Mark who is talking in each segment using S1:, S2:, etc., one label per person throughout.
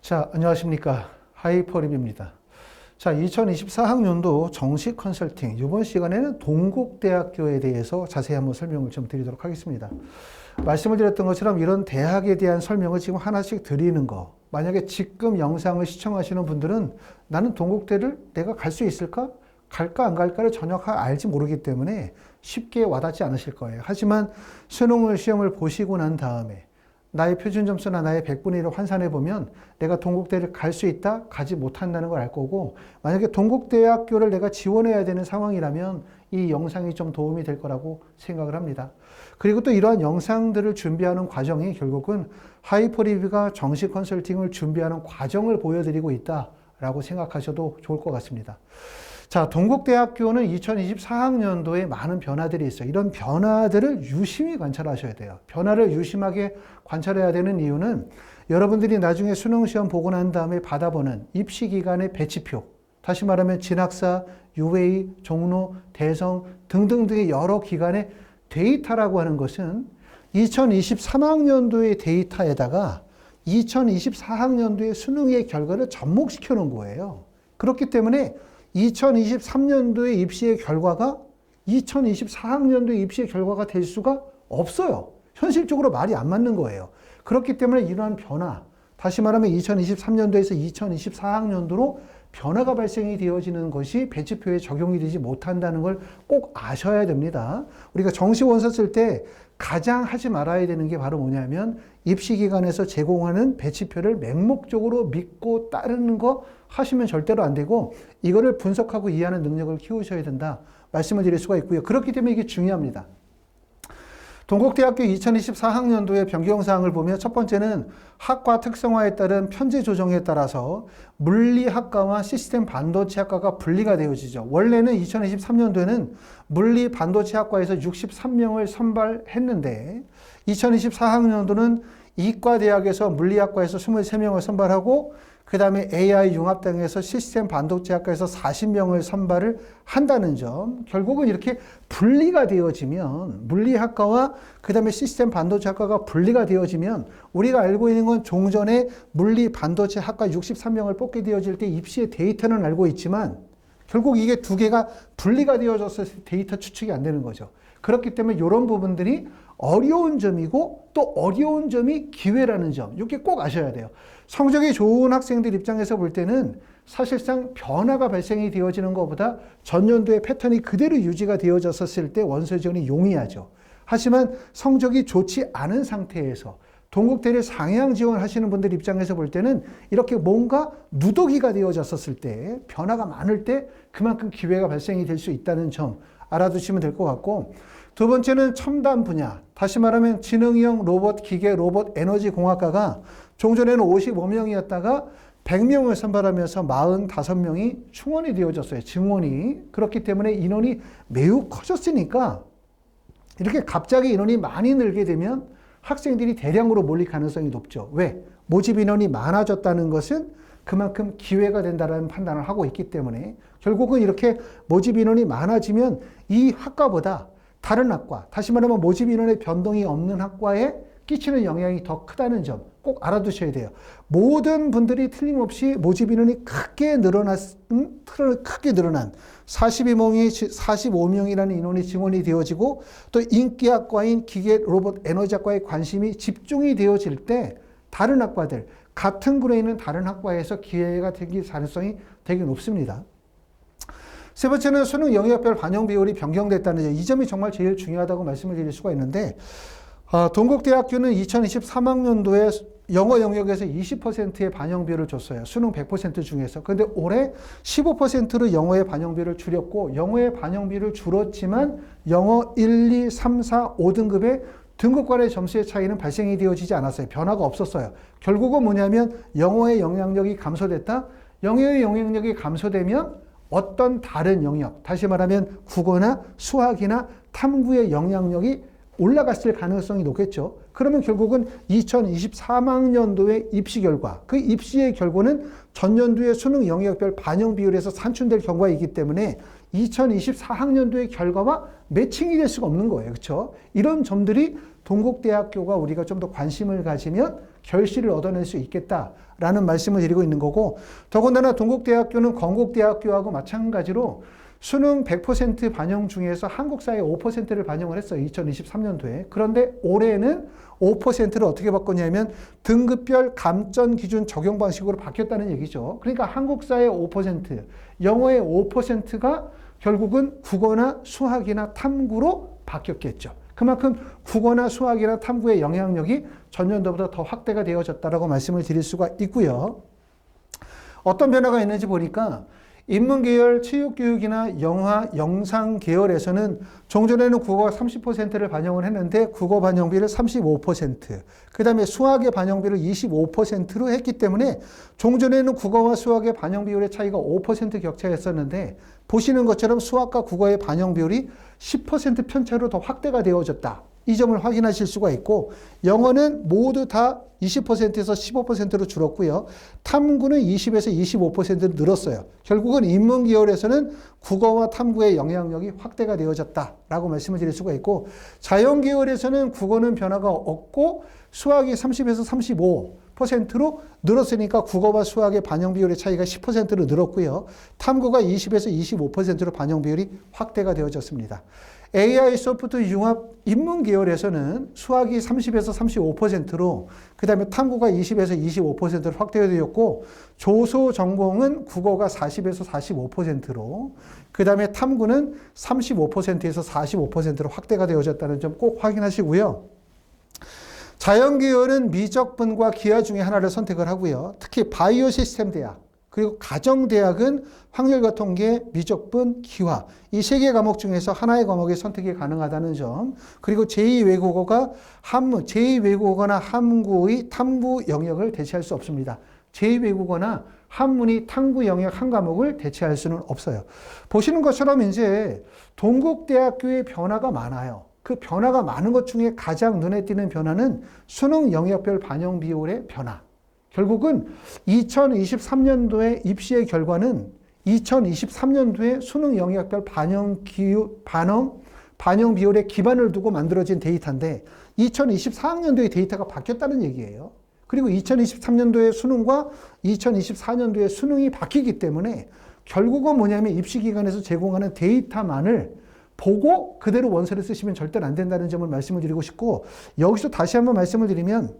S1: 자, 안녕하십니까. 하이퍼립입니다. 자, 2024학년도 정시 컨설팅. 이번 시간에는 동국대학교에 대해서 자세히 한번 설명을 좀 드리도록 하겠습니다. 말씀을 드렸던 것처럼 이런 대학에 대한 설명을 지금 하나씩 드리는 거. 만약에 지금 영상을 시청하시는 분들은 나는 동국대를 내가 갈 수 있을까? 갈까 안 갈까를 전혀 알지 모르기 때문에 쉽게 와닿지 않으실 거예요. 하지만 시험을 보시고 난 다음에 나의 표준 점수나 나의 100분의 1을 환산해 보면 내가 동국대를 갈 수 있다, 가지 못한다는 걸 알 거고, 만약에 동국대학교를 내가 지원해야 되는 상황이라면 이 영상이 좀 도움이 될 거라고 생각을 합니다. 그리고 또 이러한 영상들을 준비하는 과정이 결국은 하이퍼리뷰가 정시 컨설팅을 준비하는 과정을 보여드리고 있다라고 생각하셔도 좋을 것 같습니다. 자, 동국대학교는 2024학년도에 많은 변화들이 있어요. 이런 변화들을 유심히 관찰하셔야 돼요. 변화를 유심하게 관찰해야 되는 이유는 여러분들이 나중에 수능시험 보고 난 다음에 받아보는 입시기간의 배치표, 다시 말하면 진학사, UA, 종로, 대성 등등등의 여러 기관의 데이터라고 하는 것은 2023학년도의 데이터에다가 2024학년도의 수능의 결과를 접목시켜 놓은 거예요. 그렇기 때문에 2023년도의 입시의 결과가 2024학년도의 입시의 결과가 될 수가 없어요. 현실적으로 말이 안 맞는 거예요. 그렇기 때문에 이러한 변화, 다시 말하면 2023년도에서 2024학년도로 변화가 발생이 되어지는 것이 배치표에 적용이 되지 못한다는 걸 꼭 아셔야 됩니다. 우리가 정시원서 쓸 때 가장 하지 말아야 되는 게 바로 뭐냐면 입시기관에서 제공하는 배치표를 맹목적으로 믿고 따르는 거 하시면 절대로 안 되고 이거를 분석하고 이해하는 능력을 키우셔야 된다 말씀을 드릴 수가 있고요. 그렇기 때문에 이게 중요합니다. 동국대학교 2024학년도의 변경사항을 보면 첫 번째는 학과 특성화에 따른 편제 조정에 따라서 물리학과와 시스템 반도체학과가 분리가 되어지죠. 원래는 2023년도에는 물리 반도체학과에서 63명을 선발했는데 2024학년도는 이과대학에서 물리학과에서 23명을 선발하고 그 다음에 AI 융합당에서 시스템 반도체학과에서 40명을 선발을 한다는 점. 결국은 이렇게 분리가 되어지면 물리학과와 그 다음에 시스템 반도체학과가 분리가 되어지면 우리가 알고 있는 건 종전에 물리 반도체학과 63명을 뽑게 되어질 때 입시의 데이터는 알고 있지만 결국 이게 두 개가 분리가 되어졌을 때 데이터 추측이 안 되는 거죠. 그렇기 때문에 이런 부분들이 어려운 점이고 또 어려운 점이 기회라는 점. 이렇게 꼭 아셔야 돼요. 성적이 좋은 학생들 입장에서 볼 때는 사실상 변화가 발생이 되어지는 것보다 전년도의 패턴이 그대로 유지가 되어졌을 때 원서 지원이 용이하죠. 하지만 성적이 좋지 않은 상태에서 동국대를 상향 지원하시는 분들 입장에서 볼 때는 이렇게 뭔가 누더기가 되어졌을 때 변화가 많을 때 그만큼 기회가 발생이 될 수 있다는 점 알아두시면 될 것 같고, 두 번째는 첨단 분야, 다시 말하면 지능형 로봇, 기계, 로봇, 에너지 공학과가 종전에는 55명이었다가 100명을 선발하면서 45명이 충원이 되어졌어요. 증원이. 그렇기 때문에 인원이 매우 커졌으니까 이렇게 갑자기 인원이 많이 늘게 되면 학생들이 대량으로 몰릴 가능성이 높죠. 왜? 모집 인원이 많아졌다는 것은 그만큼 기회가 된다는 판단을 하고 있기 때문에 결국은 이렇게 모집 인원이 많아지면 이 학과보다 다른 학과, 다시 말하면 모집 인원의 변동이 없는 학과에 끼치는 영향이 더 크다는 점 꼭 알아두셔야 돼요. 모든 분들이 틀림없이 모집 인원이 크게 늘어난 45명이라는 인원이 증원이 되어지고 또 인기학과인 기계, 로봇, 에너지학과에 관심이 집중이 되어질 때 다른 학과들, 같은 군에 있는 다른 학과에서 기회가 생길 가능성이 되게 높습니다. 세 번째는 수능 영역별 반영 비율이 변경됐다는 점. 이 점이 정말 제일 중요하다고 말씀을 드릴 수가 있는데 동국대학교는 2023학년도에 영어 영역에서 20%의 반영 비율을 줬어요. 수능 100% 중에서. 그런데 올해 15%로 영어의 반영 비율을 줄였고 영어의 반영 비율을 줄었지만 영어 1, 2, 3, 4, 5등급의 등급 간의 점수의 차이는 발생이 되어지지 않았어요. 변화가 없었어요. 결국은 뭐냐면 영어의 영향력이 감소됐다. 영어의 영향력이 감소되면 어떤 다른 영역, 다시 말하면 국어나 수학이나 탐구의 영향력이 올라갔을 가능성이 높겠죠. 그러면 결국은 2023학년도의 입시 결과, 그 입시의 결과는 전년도의 수능 영역별 반영 비율에서 산출될 결과이기 때문에 2024학년도의 결과와 매칭이 될 수가 없는 거예요. 그렇죠? 이런 점들이 동국대학교가 우리가 좀 더 관심을 가지면 결실을 얻어낼 수 있겠다라는 말씀을 드리고 있는 거고, 더군다나 동국대학교는 건국대학교하고 마찬가지로 수능 100% 반영 중에서 한국사의 5%를 반영을 했어요. 2023년도에. 그런데 올해는 5%를 어떻게 바꿨냐면 등급별 감점 기준 적용 방식으로 바뀌었다는 얘기죠. 그러니까 한국사의 5%, 영어의 5%가 결국은 국어나 수학이나 탐구로 바뀌었겠죠. 그만큼 국어나 수학이나 탐구의 영향력이 전년도보다 더 확대가 되어졌다라고 말씀을 드릴 수가 있고요. 어떤 변화가 있는지 보니까 인문계열, 체육교육이나 영화, 영상 계열에서는 종전에는 국어가 30%를 반영을 했는데 국어 반영비를 35%, 그 다음에 수학의 반영비를 25%로 했기 때문에 종전에는 국어와 수학의 반영 비율의 차이가 5% 격차였었는데 보시는 것처럼 수학과 국어의 반영 비율이 10% 편차로 더 확대가 되어졌다. 이 점을 확인하실 수가 있고, 영어는 모두 다 20%에서 15%로 줄었고요. 탐구는 20에서 25% 늘었어요. 결국은 인문계열에서는 국어와 탐구의 영향력이 확대가 되어졌다라고 말씀을 드릴 수가 있고, 자연계열에서는 국어는 변화가 없고 수학이 30에서 35%로 늘었으니까 국어와 수학의 반영 비율의 차이가 10%로 늘었고요. 탐구가 20에서 25%로 반영 비율이 확대가 되어졌습니다. AI 소프트 융합 인문 계열에서는 수학이 30에서 35%로, 그 다음에 탐구가 20에서 25%로 확대가 되었고, 조소 전공은 국어가 40에서 45%로, 그 다음에 탐구는 35%에서 45%로 확대가 되어졌다는 점 꼭 확인하시고요. 자연계열은 미적분과 기하 중에 하나를 선택을 하고요. 특히 바이오 시스템 대학, 그리고 가정대학은 확률과 통계, 미적분, 기화 이 세 개 과목 중에서 하나의 과목의 선택이 가능하다는 점, 그리고 제2외국어가 제2외국어나 한국의 탐구 영역을 대체할 수 없습니다. 제2외국어나 한문이 탐구 영역 한 과목을 대체할 수는 없어요. 보시는 것처럼 이제 동국대학교의 변화가 많아요. 그 변화가 많은 것 중에 가장 눈에 띄는 변화는 수능 영역별 반영 비율의 변화. 결국은 2023년도의 입시의 결과는 2023년도에 수능 영역별 반영 비율의 기반을 두고 만들어진 데이터인데 2024학년도의 데이터가 바뀌었다는 얘기예요. 그리고 2023년도의 수능과 2024년도의 수능이 바뀌기 때문에 결국은 뭐냐면 입시기관에서 제공하는 데이터만을 보고 그대로 원서를 쓰시면 절대 안 된다는 점을 말씀을 드리고 싶고, 여기서 다시 한번 말씀을 드리면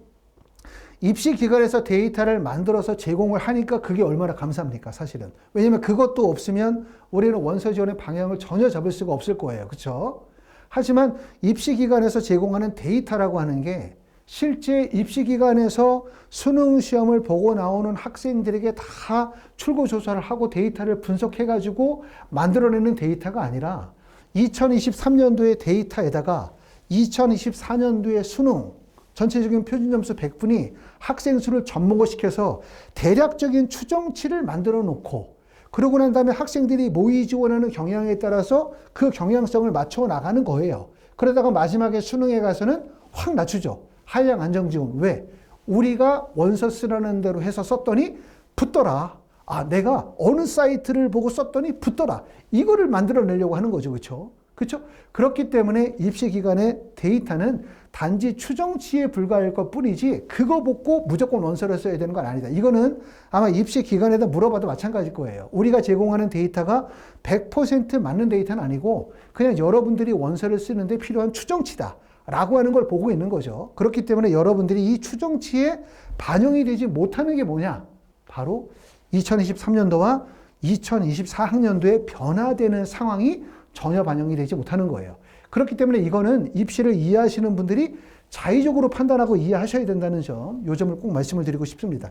S1: 입시기관에서 데이터를 만들어서 제공을 하니까 그게 얼마나 감사합니까, 사실은. 왜냐하면 그것도 없으면 우리는 원서 지원의 방향을 전혀 잡을 수가 없을 거예요. 그렇죠? 하지만 입시기관에서 제공하는 데이터라고 하는 게 실제 입시기관에서 수능시험을 보고 나오는 학생들에게 다 출구조사를 하고 데이터를 분석해가지고 만들어내는 데이터가 아니라 2023년도의 데이터에다가 2024년도의 수능 전체적인 표준점수 100분이 학생 수를 접목시켜서 대략적인 추정치를 만들어 놓고, 그러고 난 다음에 학생들이 모의 지원하는 경향에 따라서 그 경향성을 맞춰 나가는 거예요. 그러다가 마지막에 수능에 가서는 확 낮추죠. 하향 안정 지원. 왜? 우리가 원서 쓰라는 대로 해서 썼더니 붙더라. 아, 내가 어느 사이트를 보고 썼더니 붙더라. 이거를 만들어내려고 하는 거죠. 그렇죠? 그렇죠? 그렇기 때문에 입시기관의 데이터는 단지 추정치에 불과할 것 뿐이지 그거 보고 무조건 원서를 써야 되는 건 아니다. 이거는 아마 입시기관에다 물어봐도 마찬가지일 거예요. 우리가 제공하는 데이터가 100% 맞는 데이터는 아니고 그냥 여러분들이 원서를 쓰는데 필요한 추정치다 라고 하는 걸 보고 있는 거죠. 그렇기 때문에 여러분들이 이 추정치에 반영이 되지 못하는 게 뭐냐? 바로 2023년도와 2024학년도에 변화되는 상황이 전혀 반영이 되지 못하는 거예요. 그렇기 때문에 이거는 입시를 이해하시는 분들이 자의적으로 판단하고 이해하셔야 된다는 점, 이 점을 꼭 말씀을 드리고 싶습니다.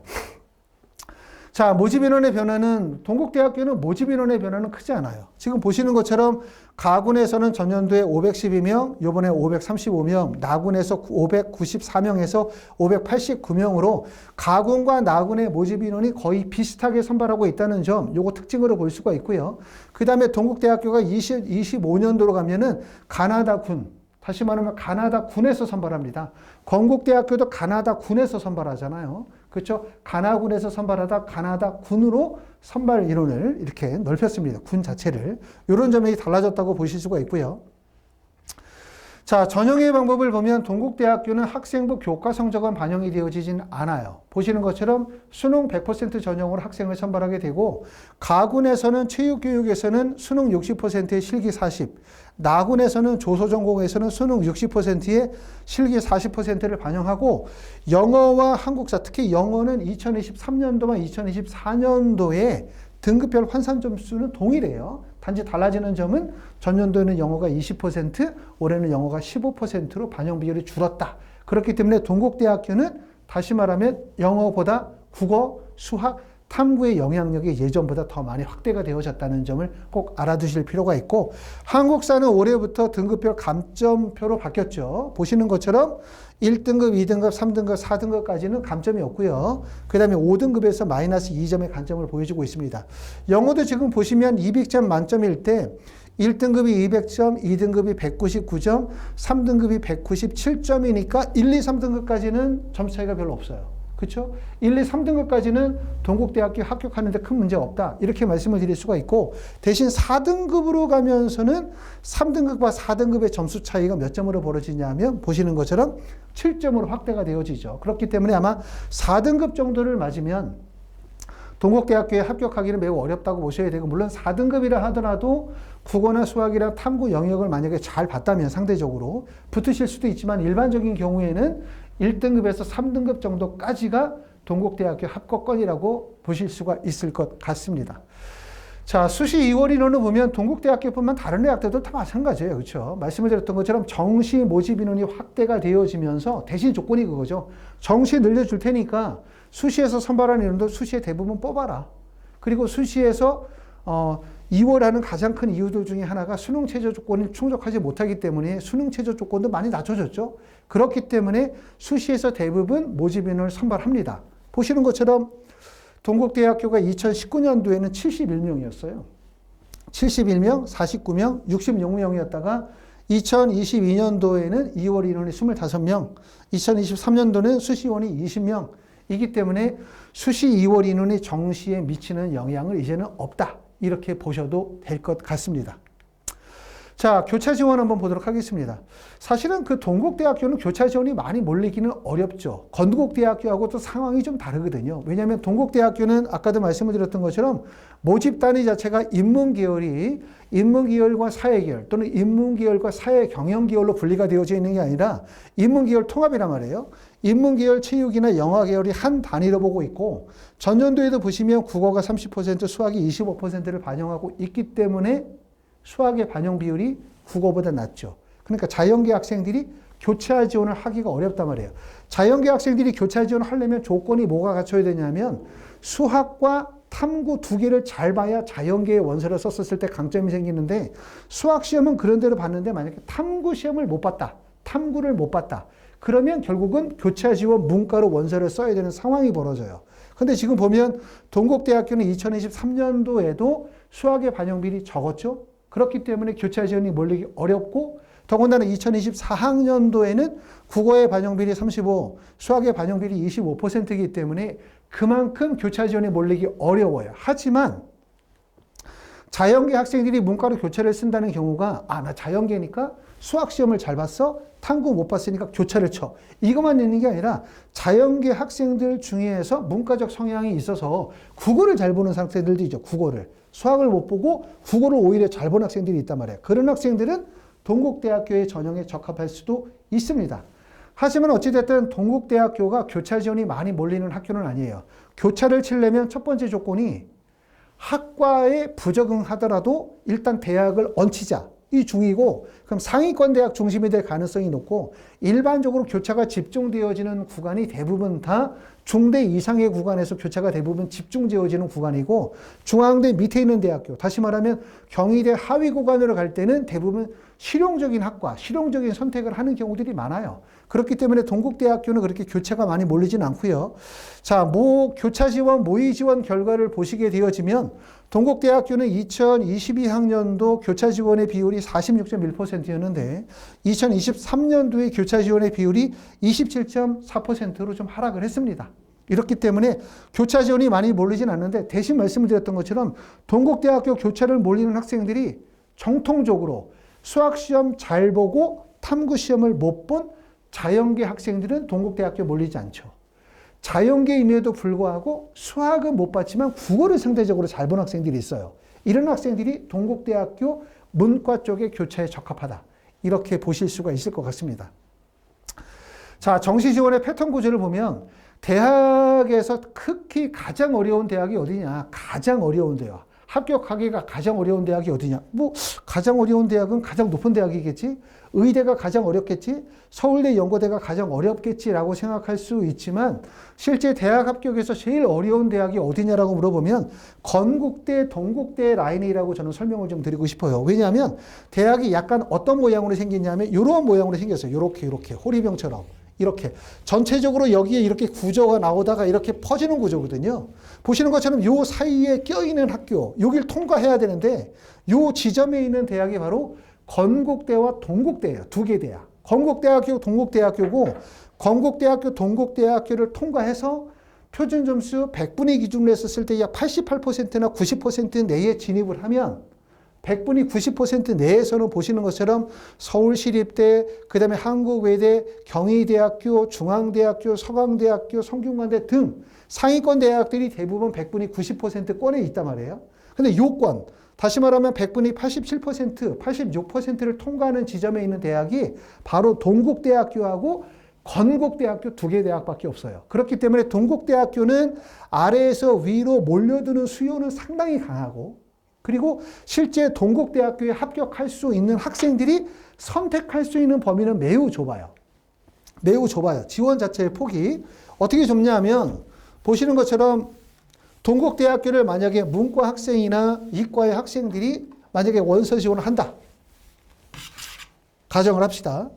S1: 자, 모집인원의 변화는, 동국대학교는 모집인원의 변화는 크지 않아요. 지금 보시는 것처럼 가군에서는 전년도에 512명, 요번에 535명, 나군에서 594명에서 589명으로 가군과 나군의 모집인원이 거의 비슷하게 선발하고 있다는 점, 요거 특징으로 볼 수가 있고요. 그 다음에 동국대학교가 25년도로 가면은 가나다군, 다시 말하면 가나다군에서 선발합니다. 건국대학교도 가나다군에서 선발하잖아요. 그렇죠? 가나군에서 선발하다 가나다군으로 선발 인원을 이렇게 넓혔습니다. 군 자체를. 이런 점이 달라졌다고 보실 수가 있고요. 자, 전형의 방법을 보면 동국대학교는 학생부 교과 성적은 반영이 되어지진 않아요. 보시는 것처럼 수능 100% 전형으로 학생을 선발하게 되고, 가군에서는 체육교육에서는 수능 60%에 실기 40, 나군에서는 조소전공에서는 수능 60%에 실기 40%를 반영하고, 영어와 한국사, 특히 영어는 2023년도와 2024년도에 등급별 환산 점수는 동일해요. 단지 달라지는 점은 전년도에는 영어가 20%, 올해는 영어가 15%로 반영 비율이 줄었다. 그렇기 때문에 동국대학교는 다시 말하면 영어보다 국어, 수학, 탐구의 영향력이 예전보다 더 많이 확대가 되어졌다는 점을 꼭 알아두실 필요가 있고, 한국사는 올해부터 등급별 감점표로 바뀌었죠. 보시는 것처럼 1등급, 2등급, 3등급, 4등급까지는 감점이 없고요. 그 다음에 5등급에서 마이너스 2점의 감점을 보여주고 있습니다. 영어도 지금 보시면 200점 만점일 때 1등급이 200점, 2등급이 199점, 3등급이 197점이니까 1, 2, 3등급까지는 점수 차이가 별로 없어요. 그렇죠? 1, 2, 3등급까지는 동국대학교 합격하는데 큰 문제 없다. 이렇게 말씀을 드릴 수가 있고, 대신 4등급으로 가면서는 3등급과 4등급의 점수 차이가 몇 점으로 벌어지냐면 보시는 것처럼 7점으로 확대가 되어지죠. 그렇기 때문에 아마 4등급 정도를 맞으면 동국대학교에 합격하기는 매우 어렵다고 보셔야 되고, 물론 4등급이라 하더라도 국어나 수학이나 탐구 영역을 만약에 잘 봤다면 상대적으로 붙으실 수도 있지만, 일반적인 경우에는 1등급에서 3등급 정도까지가 동국대학교 합격권이라고 보실 수가 있을 것 같습니다. 자, 수시 2월 인원을 보면 동국대학교뿐만 다른 대학들도 다 마찬가지예요. 그렇죠? 말씀을 드렸던 것처럼 정시 모집 인원이 확대가 되어지면서 대신 조건이 그거죠. 정시 늘려줄 테니까 수시에서 선발한 인원도 수시에 대부분 뽑아라. 그리고 수시에서 2월 하는 가장 큰 이유들 중에 하나가 수능 최저 조건이 충족하지 못하기 때문에 수능 최저 조건도 많이 낮춰졌죠. 그렇기 때문에 수시에서 대부분 모집 인원을 선발합니다. 보시는 것처럼 동국대학교가 2019년도에는 71명이었어요. 71명, 49명, 66명이었다가 2022년도에는 2월 인원이 25명, 2023년도는 수시원이 20명, 이기 때문에 수시 2월 인원이 정시에 미치는 영향을 이제는 없다. 이렇게 보셔도 될 것 같습니다. 자, 교차 지원 한번 보도록 하겠습니다. 사실은 그 동국대학교는 교차 지원이 많이 몰리기는 어렵죠. 건국대학교하고 또 상황이 좀 다르거든요. 왜냐하면 동국대학교는 아까도 말씀을 드렸던 것처럼 모집 단위 자체가 인문계열이 인문계열과 사회계열 또는 인문계열과 사회경영계열로 분리가 되어져 있는 게 아니라 인문계열 통합이란 말이에요. 인문계열 체육이나 영어계열이 한 단위로 보고 있고, 전년도에도 보시면 국어가 30%, 수학이 25%를 반영하고 있기 때문에 수학의 반영 비율이 국어보다 낮죠. 그러니까 자연계 학생들이 교차 지원을 하기가 어렵단 말이에요. 자연계 학생들이 교차 지원을 하려면 조건이 뭐가 갖춰야 되냐면 수학과 탐구 두 개를 잘 봐야 자연계의 원서를 썼을 때 강점이 생기는데, 수학 시험은 그런 대로 봤는데 만약에 탐구 시험을 못 봤다. 탐구를 못 봤다. 그러면 결국은 교차 지원 문과로 원서를 써야 되는 상황이 벌어져요. 근데 지금 보면 동국대학교는 2023년도에도 수학의 반영 비율이 적었죠. 그렇기 때문에 교차 지원이 몰리기 어렵고, 더군다나 2024학년도에는 국어의 반영비율이 35, 수학의 반영비율이 25%이기 때문에 그만큼 교차 지원이 몰리기 어려워요. 하지만 자연계 학생들이 문과로 교차를 쓴다는 경우가, 나 자연계니까 수학 시험을 잘 봤어? 탐구 못 봤으니까 교차를 쳐. 이것만 있는 게 아니라 자연계 학생들 중에서 문과적 성향이 있어서 국어를 잘 보는 학생들도 있죠. 국어를. 수학을 못 보고 국어를 오히려 잘 보는 학생들이 있단 말이에요. 그런 학생들은 동국대학교의 전형에 적합할 수도 있습니다. 하지만 어찌됐든 동국대학교가 교차 지원이 많이 몰리는 학교는 아니에요. 교차를 치려면 첫 번째 조건이 학과에 부적응하더라도 일단 대학을 얹히자. 이 중이고, 그럼 상위권 대학 중심이 될 가능성이 높고, 일반적으로 교차가 집중되어지는 구간이 대부분 다 중대 이상의 구간에서 교차가 대부분 집중되어지는 구간이고, 중앙대 밑에 있는 대학교, 다시 말하면 경희대 하위 구간으로 갈 때는 대부분 실용적인 학과, 실용적인 선택을 하는 경우들이 많아요. 그렇기 때문에 동국대학교는 그렇게 교차가 많이 몰리진 않고요. 자, 교차 지원, 모의 지원 결과를 보시게 되어지면 동국대학교는 2022학년도 교차 지원의 비율이 46.1%였는데 2023년도의 교차 지원의 비율이 27.4%로 좀 하락을 했습니다. 이렇기 때문에 교차 지원이 많이 몰리진 않는데, 대신 말씀을 드렸던 것처럼 동국대학교 교차를 몰리는 학생들이 정통적으로 수학시험 잘 보고 탐구 시험을 못 본 자연계 학생들은 동국대학교에 몰리지 않죠. 자연계임에도 불구하고 수학은 못 봤지만 국어를 상대적으로 잘 본 학생들이 있어요. 이런 학생들이 동국대학교 문과 쪽의 교차에 적합하다. 이렇게 보실 수가 있을 것 같습니다. 자, 정시 지원의 패턴 구조를 보면 대학에서 특히 가장 어려운 대학이 어디냐? 가장 어려운 대학. 합격하기가 가장 어려운 대학이 어디냐? 뭐 가장 어려운 대학은 가장 높은 대학이겠지? 의대가 가장 어렵겠지? 서울대, 연고대가 가장 어렵겠지라고 생각할 수 있지만 실제 대학 합격에서 제일 어려운 대학이 어디냐라고 물어보면 건국대, 동국대 라인이라고 저는 설명을 좀 드리고 싶어요. 왜냐하면 대학이 약간 어떤 모양으로 생겼냐면 이런 모양으로 생겼어요. 이렇게 호리병처럼. 이렇게 전체적으로 여기에 이렇게 구조가 나오다가 이렇게 퍼지는 구조거든요. 보시는 것처럼 요 사이에 껴있는 학교, 여길 통과해야 되는데 요 지점에 있는 대학이 바로 건국대와 동국대예요. 두 개 대학. 건국대학교, 동국대학교고 건국대학교, 동국대학교를 통과해서 표준 점수 100분위 기준으로 했었을 때 약 88%나 90% 내에 진입을 하면 100분위 90% 내에서는 보시는 것처럼 서울시립대, 그 다음에 한국외대, 경희대학교, 중앙대학교, 서강대학교, 성균관대 등 상위권 대학들이 대부분 100분위 90%권에 있단 말이에요. 근데 요권, 다시 말하면 100분위 87%, 86%를 통과하는 지점에 있는 대학이 바로 동국대학교하고 건국대학교 두 개 대학밖에 없어요. 그렇기 때문에 동국대학교는 아래에서 위로 몰려드는 수요는 상당히 강하고 그리고 실제 동국대학교에 합격할 수 있는 학생들이 선택할 수 있는 범위는 매우 좁아요. 매우 좁아요. 지원 자체의 폭이. 어떻게 좁냐 하면 보시는 것처럼 동국대학교를 만약에 문과 학생이나 이과의 학생들이 만약에 원서 지원을 한다. 가정을 합시다.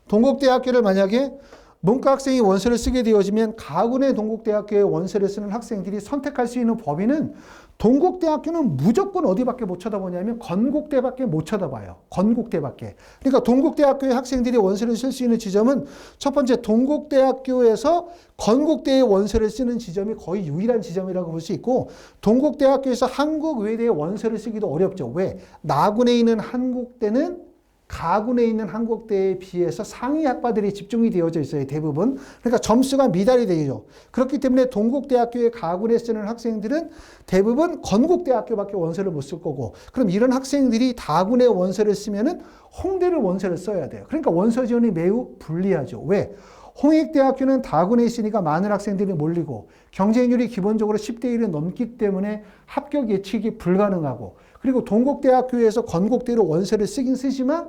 S1: 동국대학교를 만약에 문과 학생이 원서를 쓰게 되어지면 가군의 동국대학교에 원서를 쓰는 학생들이 선택할 수 있는 범위는 동국대학교는 무조건 어디밖에 못 쳐다보냐면 건국대밖에 못 쳐다봐요. 건국대밖에. 그러니까 동국대학교의 학생들이 원서를 쓸 수 있는 지점은 첫 번째 동국대학교에서 건국대의 원서를 쓰는 지점이 거의 유일한 지점이라고 볼 수 있고 동국대학교에서 한국외대의 원서를 쓰기도 어렵죠. 왜? 나군에 있는 한국대는 가군에 있는 한국대에 비해서 상위 학과들이 집중이 되어져 있어요. 대부분. 그러니까 점수가 미달이 되죠. 그렇기 때문에 동국대학교의 가군에 쓰는 학생들은 대부분 건국대학교밖에 원서를 못 쓸 거고 그럼 이런 학생들이 다군에 원서를 쓰면은 홍대를 원서를 써야 돼요. 그러니까 원서 지원이 매우 불리하죠. 왜? 홍익대학교는 다군에 있으니까 많은 학생들이 몰리고 경쟁률이 기본적으로 10대 1은 넘기 때문에 합격 예측이 불가능하고 그리고 동국대학교에서 건국대로 원서를 쓰긴 쓰지만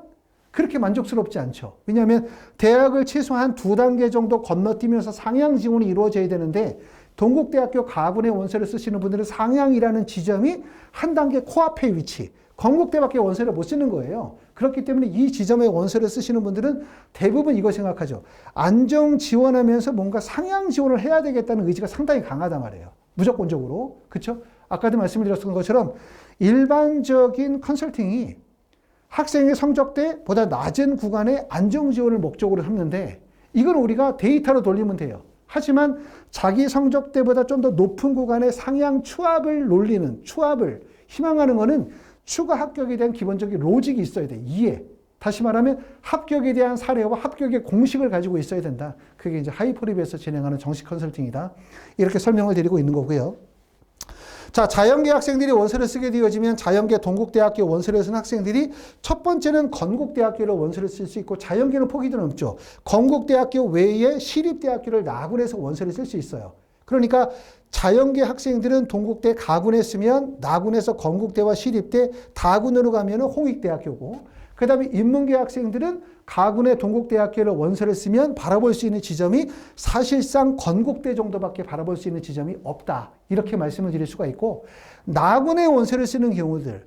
S1: 그렇게 만족스럽지 않죠. 왜냐하면 대학을 최소한 2단계 정도 건너뛰면서 상향 지원이 이루어져야 되는데 동국대학교 가군의 원서를 쓰시는 분들은 상향이라는 지점이 한 단계 코앞에 위치, 건국대밖에 원서를 못 쓰는 거예요. 그렇기 때문에 이 지점에 원서를 쓰시는 분들은 대부분 이거 생각하죠. 안정 지원하면서 뭔가 상향 지원을 해야 되겠다는 의지가 상당히 강하단 말이에요. 무조건적으로. 그렇죠? 아까도 말씀드렸던 것처럼 일반적인 컨설팅이 학생의 성적대보다 낮은 구간에 안정 지원을 목적으로 삼는데 이건 우리가 데이터로 돌리면 돼요. 하지만 자기 성적대보다 좀 더 높은 구간의 상향 추합을 놀리는, 추합을 희망하는 것은 추가 합격에 대한 기본적인 로직이 있어야 돼. 이해. 다시 말하면 합격에 대한 사례와 합격의 공식을 가지고 있어야 된다. 그게 이제 하이포립에서 진행하는 정식 컨설팅이다. 이렇게 설명을 드리고 있는 거고요. 자, 자연계 학생들이 원서를 쓰게 되어지면 자연계 동국대학교 원서를 쓴 학생들이 첫 번째는 건국대학교로 원서를 쓸 수 있고 자연계는 폭이 더 넓죠. 건국대학교 외에 시립대학교를 나군에서 원서를 쓸 수 있어요. 그러니까 자연계 학생들은 동국대 가군에 쓰면 나군에서 건국대와 시립대, 다군으로 가면 홍익대학교고 그 다음에 인문계 학생들은 가군의 동국대학교를 원서를 쓰면 바라볼 수 있는 지점이 사실상 건국대 정도밖에 바라볼 수 있는 지점이 없다. 이렇게 말씀을 드릴 수가 있고 나군의 원서를 쓰는 경우들,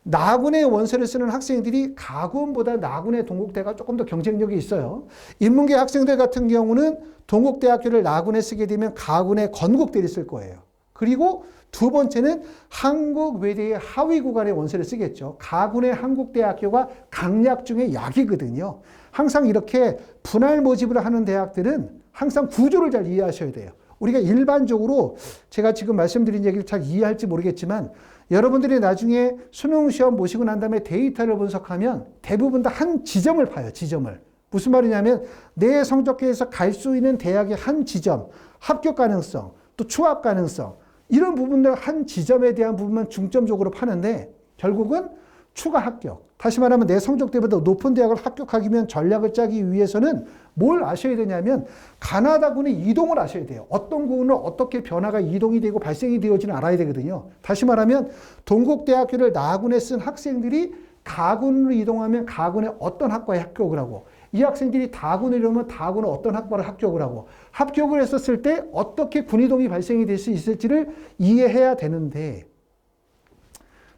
S1: 나군의 원서를 쓰는 학생들이 가군보다 나군의 동국대가 조금 더 경쟁력이 있어요. 인문계 학생들 같은 경우는 동국대학교를 나군에 쓰게 되면 가군의 건국대를 쓸 거예요. 그리고 두 번째는 한국외대의 하위 구간의 원서를 쓰겠죠. 가군의 한국대학교가 강약 중에 약이거든요. 항상 이렇게 분할 모집을 하는 대학들은 항상 구조를 잘 이해하셔야 돼요. 우리가 일반적으로 제가 지금 말씀드린 얘기를 잘 이해할지 모르겠지만 여러분들이 나중에 수능 시험 보시고 난 다음에 데이터를 분석하면 대부분 다 한 지점을 봐요. 지점을. 무슨 말이냐면 내 성적표에서 갈 수 있는 대학의 한 지점, 합격 가능성, 또 추합 가능성 이런 부분들 한 지점에 대한 부분만 중점적으로 파는데 결국은 추가 합격. 다시 말하면 내 성적대보다 높은 대학을 합격하기 위한 전략을 짜기 위해서는 뭘 아셔야 되냐면 가나다군의 이동을 아셔야 돼요. 어떤 군은 어떻게 변화가 이동이 되고 발생이 되어지는 알아야 되거든요. 다시 말하면 동국대학교를 나군에 쓴 학생들이 가군으로 이동하면 가군의 어떤 학과에 합격을 하고 이 학생들이 다군으로 이러면 다군은 어떤 학과를 합격을 하고 합격을 했었을 때 어떻게 군이동이 발생이 될 수 있을지를 이해해야 되는데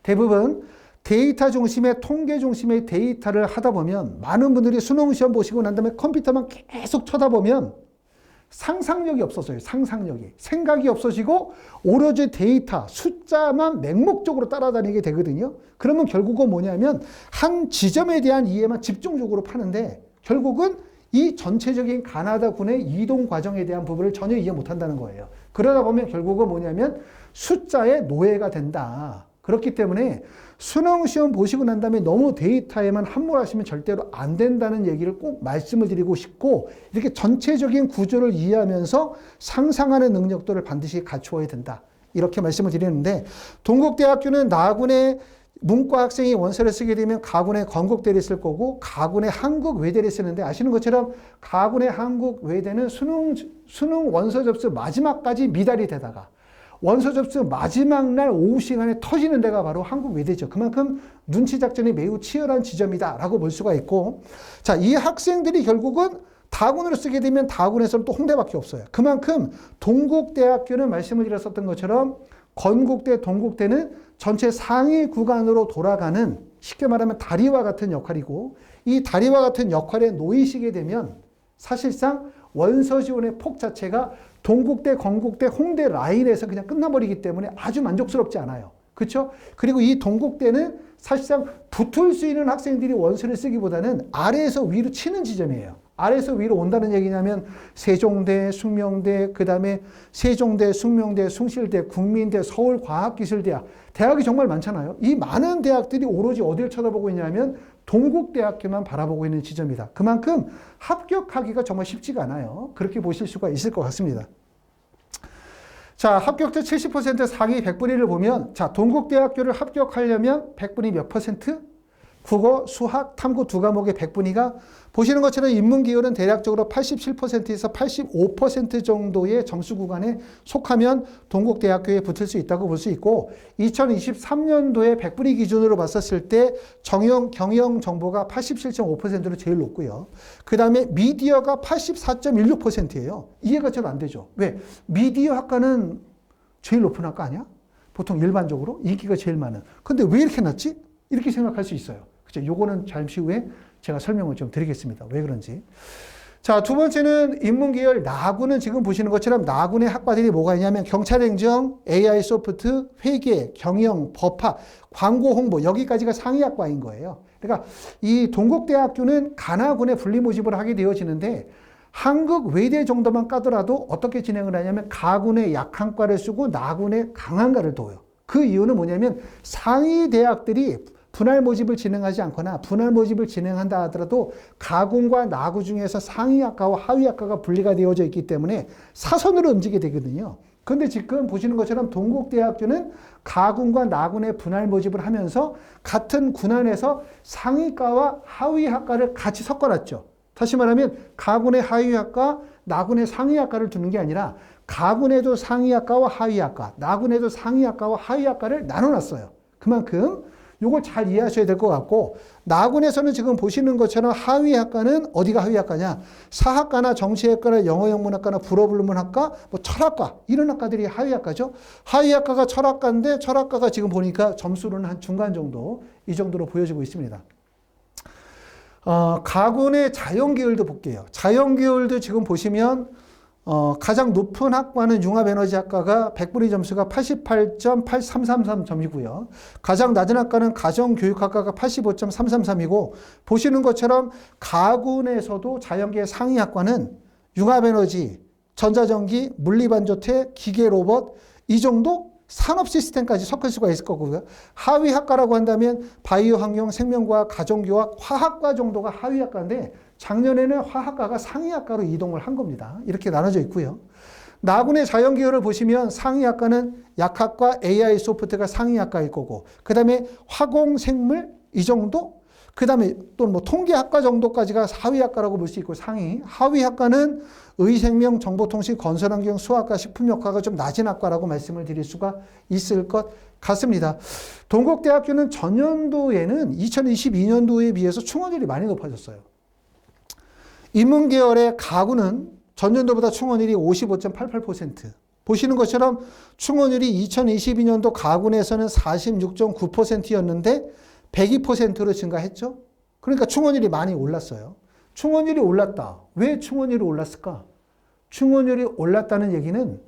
S1: 대부분 데이터 중심의 통계 중심의 데이터를 하다 보면 많은 분들이 수능 시험 보시고 난 다음에 컴퓨터만 계속 쳐다보면 상상력이 없어져요. 상상력이. 생각이 없어지고 오로지 데이터, 숫자만 맹목적으로 따라다니게 되거든요. 그러면 결국은 뭐냐면 한 지점에 대한 이해만 집중적으로 파는데 결국은 이 전체적인 가나다군의 이동 과정에 대한 부분을 전혀 이해 못한다는 거예요. 그러다 보면 결국은 뭐냐면 숫자의 노예가 된다. 그렇기 때문에 수능 시험 보시고 난 다음에 너무 데이터에만 함몰하시면 절대로 안 된다는 얘기를 꼭 말씀을 드리고 싶고 이렇게 전체적인 구조를 이해하면서 상상하는 능력들을 반드시 갖추어야 된다. 이렇게 말씀을 드리는데 동국대학교는 나군의 문과 학생이 원서를 쓰게 되면 가군의 건국대를 쓸 거고 가군의 한국외대를 쓰는데 아시는 것처럼 가군의 한국외대는 수능 원서 접수 마지막까지 미달이 되다가 원서 접수 마지막 날 오후 시간에 터지는 데가 바로 한국외대죠. 그만큼 눈치 작전이 매우 치열한 지점이다라고 볼 수가 있고 자, 이 학생들이 결국은 다군으로 쓰게 되면 다군에서는 또 홍대밖에 없어요. 그만큼 동국대학교는 말씀을 드렸었던 것처럼 건국대, 동국대는 전체 상위 구간으로 돌아가는 쉽게 말하면 다리와 같은 역할이고 이 다리와 같은 역할에 놓이시게 되면 사실상 원서 지원의 폭 자체가 동국대, 건국대, 홍대 라인에서 그냥 끝나버리기 때문에 아주 만족스럽지 않아요. 그렇죠? 그리고 이 동국대는 사실상 붙을 수 있는 학생들이 원서를 쓰기보다는 아래에서 위로 치는 지점이에요. 아래에서 위로 온다는 얘기냐면 세종대, 숙명대, 그 다음에 세종대, 숙명대, 숭실대, 국민대, 서울과학기술대학 대학이 정말 많잖아요. 이 많은 대학들이 오로지 어디를 쳐다보고 있냐면 동국대학교만 바라보고 있는 지점이다. 그만큼 합격하기가 정말 쉽지가 않아요. 그렇게 보실 수가 있을 것 같습니다. 자, 합격자 70% 상위 100분위를 보면 자, 동국대학교를 합격하려면 100분위 몇 퍼센트? 국어, 수학, 탐구 두 과목의 100분위가 보시는 것처럼 인문기울은 대략적으로 87%에서 85% 정도의 점수 구간에 속하면 동국대학교에 붙을 수 있다고 볼 수 있고 2023년도에 100분위 기준으로 봤었을 때 경영정보가 87.5%로 제일 높고요. 그 다음에 미디어가 84.16%예요. 이해가 잘 안 되죠. 왜? 미디어 학과는 제일 높은 학과 아니야? 보통 일반적으로 인기가 제일 많은. 근데 왜 이렇게 낮지? 이렇게 생각할 수 있어요. 그죠? 요거는 잠시 후에 제가 설명을 좀 드리겠습니다. 왜 그런지. 자, 두 번째는 인문계열 나군은 지금 보시는 것처럼 나군의 학과들이 뭐가 있냐면 경찰행정, AI 소프트, 회계, 경영, 법학, 광고 홍보 여기까지가 상위 학과인 거예요. 그러니까 이 동국대학교는 가나군에 분리 모집을 하게 되어지는데 한국외대 정도만 까더라도 어떻게 진행을 하냐면 가군의 약한 과를 쓰고 나군의 강한 과를 둬요. 그 이유는 뭐냐면 상위 대학들이 분할 모집을 진행하지 않거나 분할 모집을 진행한다 하더라도 가군과 나군 중에서 상위 학과와 하위 학과가 분리가 되어져 있기 때문에 사선으로 움직이게 되거든요. 그런데 지금 보시는 것처럼 동국대학교는 가군과 나군의 분할 모집을 하면서 같은 군안에서 상위과와 하위학과를 같이 섞어놨죠. 다시 말하면 가군의 하위학과, 나군의 상위학과를 두는 게 아니라 가군에도 상위학과와 하위학과, 나군에도 상위학과와 하위학과를 나눠놨어요. 그만큼 이걸 잘 이해하셔야 될 것 같고 나군에서는 지금 보시는 것처럼 하위학과는 어디가 하위학과냐? 사학과나 정치학과나 영어영문학과나 불어불문학과, 뭐 철학과 이런 학과들이 하위학과죠. 하위학과가 철학과인데 철학과가 지금 보니까 점수로는 한 중간 정도 이 정도로 보여지고 있습니다. 가군의 자연계열도 볼게요. 자연계열도 지금 보시면 가장 높은 학과는 융합에너지학과가 100분위 점수가 88.8333점이고요. 가장 낮은 학과는 가정교육학과가 85.333이고 보시는 것처럼 가군에서도 자연계 상위 학과는 융합에너지, 전자전기, 물리반도체, 기계 로봇 이 정도 산업 시스템까지 섞을 수가 있을 거고요. 하위 학과라고 한다면 바이오 환경, 생명과학, 가정교학, 화학과 정도가 하위 학과인데 작년에는 화학과가 상위 학과로 이동을 한 겁니다. 이렇게 나눠져 있고요. 나군의 자연계열을 보시면 상위 학과는 약학과 AI 소프트가 상위 학과일 거고 그 다음에 화공생물 이 정도 그 다음에 또 뭐 통계학과 정도까지가 하위학과라고 볼 수 있고 상위. 하위학과는 의생명, 정보통신, 건설환경, 수학과, 식품역학가 좀 낮은 학과라고 말씀을 드릴 수가 있을 것 같습니다. 동국대학교는 전년도에는 2022년도에 비해서 충원율이 많이 높아졌어요. 인문계열의 가구는 전년도보다 충원율이 55.88%. 보시는 것처럼 충원율이 2022년도 가군에서는 46.9%였는데 102%로 증가했죠. 그러니까 충원율이 많이 올랐어요. 충원율이 올랐다. 왜 충원율이 올랐을까? 충원율이 올랐다는 얘기는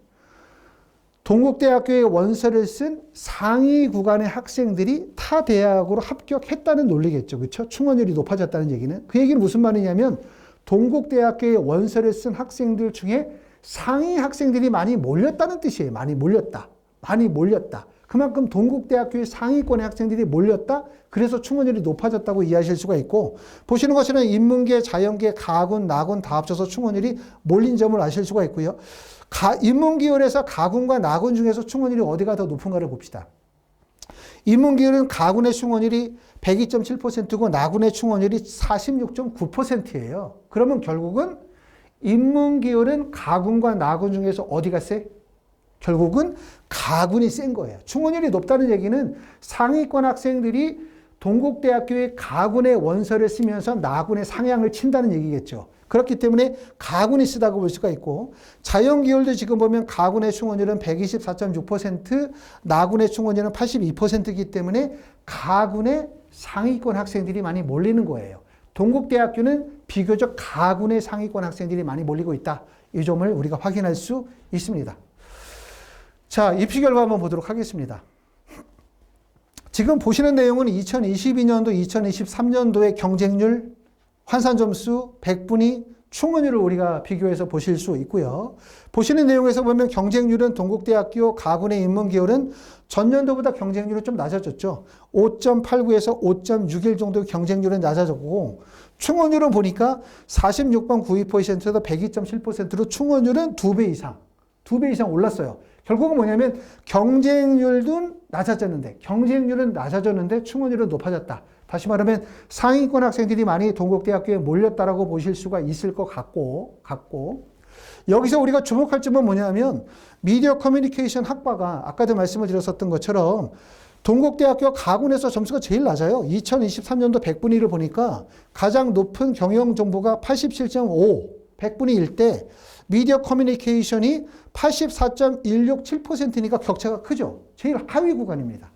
S1: 동국대학교의 원서를 쓴 상위 구간의 학생들이 타 대학으로 합격했다는 논리겠죠. 그렇죠? 충원율이 높아졌다는 얘기는. 그 얘기는 무슨 말이냐면 동국대학교의 원서를 쓴 학생들 중에 상위 학생들이 많이 몰렸다는 뜻이에요. 많이 몰렸다. 많이 몰렸다. 그만큼 동국대학교의 상위권의 학생들이 몰렸다. 그래서 충원율이 높아졌다고 이해하실 수가 있고 보시는 것처럼 인문계, 자연계, 가군, 나군 다 합쳐서 충원율이 몰린 점을 아실 수가 있고요. 인문계열에서 가군과 나군 중에서 충원율이 어디가 더 높은가를 봅시다. 인문계열은 가군의 충원율이 102.7%고 나군의 충원율이 46.9%예요. 그러면 결국은 인문계열은 가군과 나군 중에서 어디가 세? 결국은 가군이 센 거예요. 충원율이 높다는 얘기는 상위권 학생들이 동국대학교의 가군의 원서를 쓰면서 나군의 상향을 친다는 얘기겠죠. 그렇기 때문에 가군이 쓰다고 볼 수가 있고 자연계열도 지금 보면 가군의 충원율은 124.6%, 나군의 충원율은 82%이기 때문에 가군의 상위권 학생들이 많이 몰리는 거예요. 동국대학교는 비교적 가군의 상위권 학생들이 많이 몰리고 있다. 이 점을 우리가 확인할 수 있습니다. 자, 입시 결과 한번 보도록 하겠습니다. 지금 보시는 내용은 2022년도, 2023년도의 경쟁률, 환산점수, 백분위, 충원율을 우리가 비교해서 보실 수 있고요. 보시는 내용에서 보면 경쟁률은 동국대학교 가군의 인문계열은 전년도보다 경쟁률이 좀 낮아졌죠. 5.89에서 5.61 정도 경쟁률은 낮아졌고 충원율은 보니까 46번 92%에서 102.7%로 충원율은 2배 이상 올랐어요. 결국은 뭐냐면 경쟁률은 낮아졌는데 충원율은 높아졌다. 다시 말하면 상위권 학생들이 많이 동국대학교에 몰렸다라고 보실 수가 있을 것 같고 여기서 우리가 주목할 점은 뭐냐면 미디어 커뮤니케이션 학과가 아까도 말씀을 드렸었던 것처럼 동국대학교 가군에서 점수가 제일 낮아요. 2023년도 100분위를 보니까 가장 높은 경영정보가 87.5, 100분위일 때 미디어 커뮤니케이션이 84.167%니까 격차가 크죠. 제일 하위 구간입니다.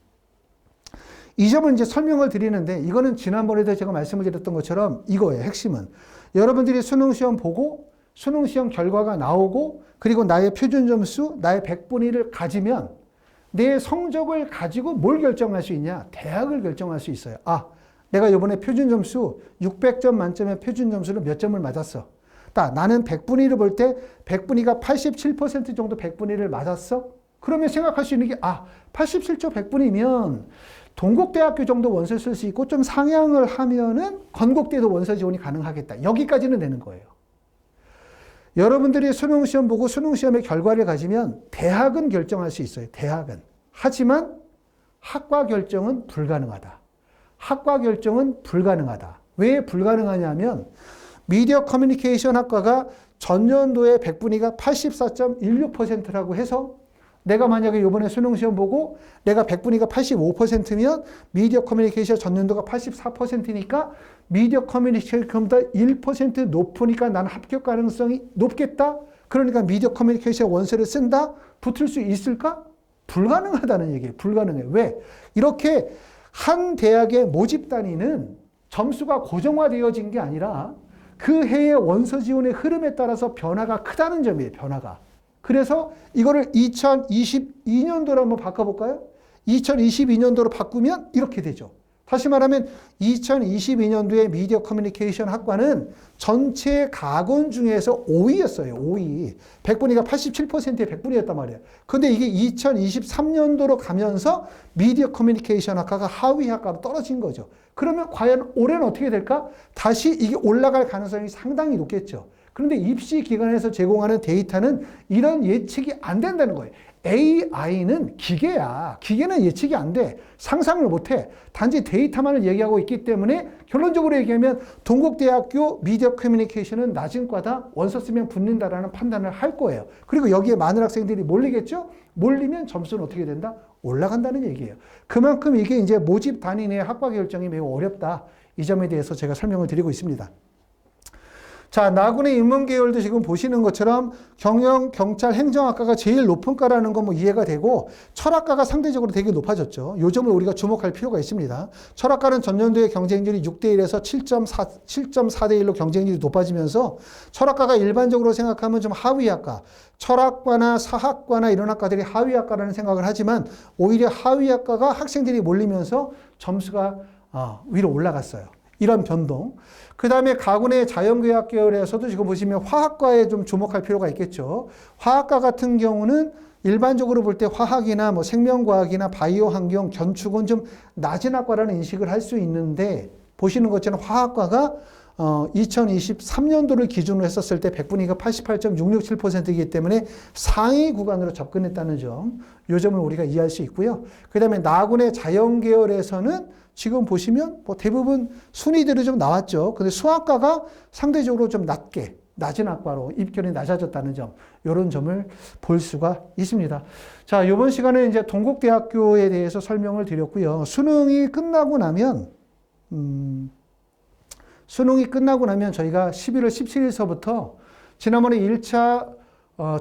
S1: 이 점을 이제 설명을 드리는데 이거는 지난번에도 제가 말씀을 드렸던 것처럼 이거예요. 핵심은. 여러분들이 수능시험 보고 수능시험 결과가 나오고 그리고 나의 표준점수, 나의 100분위를 가지면 내 성적을 가지고 뭘 결정할 수 있냐? 대학을 결정할 수 있어요. 아, 내가 이번에 표준점수 600점 만점의 표준점수를 몇 점을 맞았어. 나는 100분위를 볼 때 100분위가 87% 정도 100분위를 맞았어? 그러면 생각할 수 있는 게 87조 100분위면 동국대학교 정도 원서 쓸 수 있고 좀 상향을 하면은 건국대도 원서 지원이 가능하겠다. 여기까지는 되는 거예요. 여러분들이 수능시험 보고 수능시험의 결과를 가지면 대학은 결정할 수 있어요. 대학은. 하지만 학과 결정은 불가능하다. 학과 결정은 불가능하다. 왜 불가능하냐면 미디어 커뮤니케이션 학과가 전년도에 100분위가 84.16%라고 해서 내가 만약에 이번에 수능시험 보고 내가 100분위가 85%면 미디어 커뮤니케이션 전년도가 84%니까 미디어 커뮤니케이션보다 1% 높으니까 나는 합격 가능성이 높겠다. 그러니까 미디어 커뮤니케이션 원서를 쓴다. 붙을 수 있을까? 불가능하다는 얘기예요. 불가능해. 왜? 이렇게 한 대학의 모집 단위는 점수가 고정화되어진 게 아니라 그 해의 원서 지원의 흐름에 따라서 변화가 크다는 점이에요. 변화가. 그래서 이거를 2022년도로 한번 바꿔볼까요? 2022년도로 바꾸면 이렇게 되죠. 다시 말하면 2022년도에 미디어 커뮤니케이션 학과는 전체 가군 중에서 5위였어요. 5위. 100분위가 87%의 100분이었단 말이에요. 근데 이게 2023년도로 가면서 미디어 커뮤니케이션 학과가 하위 학과로 떨어진 거죠. 그러면 과연 올해는 어떻게 될까? 다시 이게 올라갈 가능성이 상당히 높겠죠. 그런데 입시 기관에서 제공하는 데이터는 이런 예측이 안 된다는 거예요. AI는 기계야. 기계는 예측이 안 돼. 상상을 못 해. 단지 데이터만을 얘기하고 있기 때문에 결론적으로 얘기하면 동국대학교 미디어 커뮤니케이션은 낮은 과다. 원서 쓰면 붙는다라는 판단을 할 거예요. 그리고 여기에 많은 학생들이 몰리겠죠? 몰리면 점수는 어떻게 된다? 올라간다는 얘기예요. 그만큼 이게 이제 모집 단위의 학과 결정이 매우 어렵다. 이 점에 대해서 제가 설명을 드리고 있습니다. 자, 나군의 인문계열도 지금 보시는 것처럼 경영, 경찰, 행정학과가 제일 높은 과라는 건 뭐 이해가 되고 철학과가 상대적으로 되게 높아졌죠. 요 점을 우리가 주목할 필요가 있습니다. 철학과는 전년도에 경쟁률이 6대1에서 7.4대1로 경쟁률이 높아지면서 철학과가 일반적으로 생각하면 좀 하위학과, 철학과나 사학과나 이런 학과들이 하위학과라는 생각을 하지만 오히려 하위학과가 학생들이 몰리면서 점수가 위로 올라갔어요. 이런 변동. 그 다음에 가군의 자연과학 계열에서도 지금 보시면 화학과에 좀 주목할 필요가 있겠죠. 화학과 같은 경우는 일반적으로 볼 때 화학이나 뭐 생명과학이나 바이오 환경, 건축은 좀 낮은 학과라는 인식을 할 수 있는데 보시는 것처럼 화학과가 2023년도를 기준으로 했었을 때 100분위가 88.667%이기 때문에 상위 구간으로 접근했다는 점, 이 점을 우리가 이해할 수 있고요. 그 다음에 나군의 자연계열에서는 지금 보시면 뭐 대부분 순위들이 좀 나왔죠. 근데 수학과가 상대적으로 좀 낮은 학과로 입결이 낮아졌다는 점, 이런 점을 볼 수가 있습니다. 자, 이번 시간에 이제 동국대학교에 대해서 설명을 드렸고요. 수능이 끝나고 나면 저희가 11월 17일서부터 지난번에 1차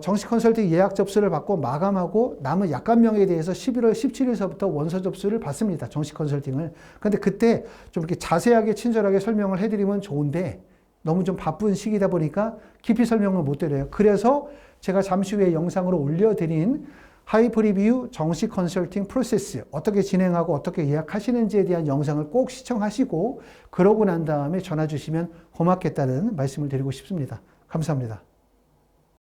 S1: 정식 컨설팅 예약 접수를 받고 마감하고 남은 약관명에 대해서 11월 17일서부터 원서 접수를 받습니다. 정식 컨설팅을. 근데 그때 좀 이렇게 자세하게 친절하게 설명을 해드리면 좋은데 너무 좀 바쁜 시기다 보니까 깊이 설명을 못 드려요. 그래서 제가 잠시 후에 영상으로 올려드린 하이프 리뷰 정식 컨설팅 프로세스 어떻게 진행하고 어떻게 예약하시는지에 대한 영상을 꼭 시청하시고 그러고 난 다음에 전화 주시면 고맙겠다는 말씀을 드리고 싶습니다. 감사합니다.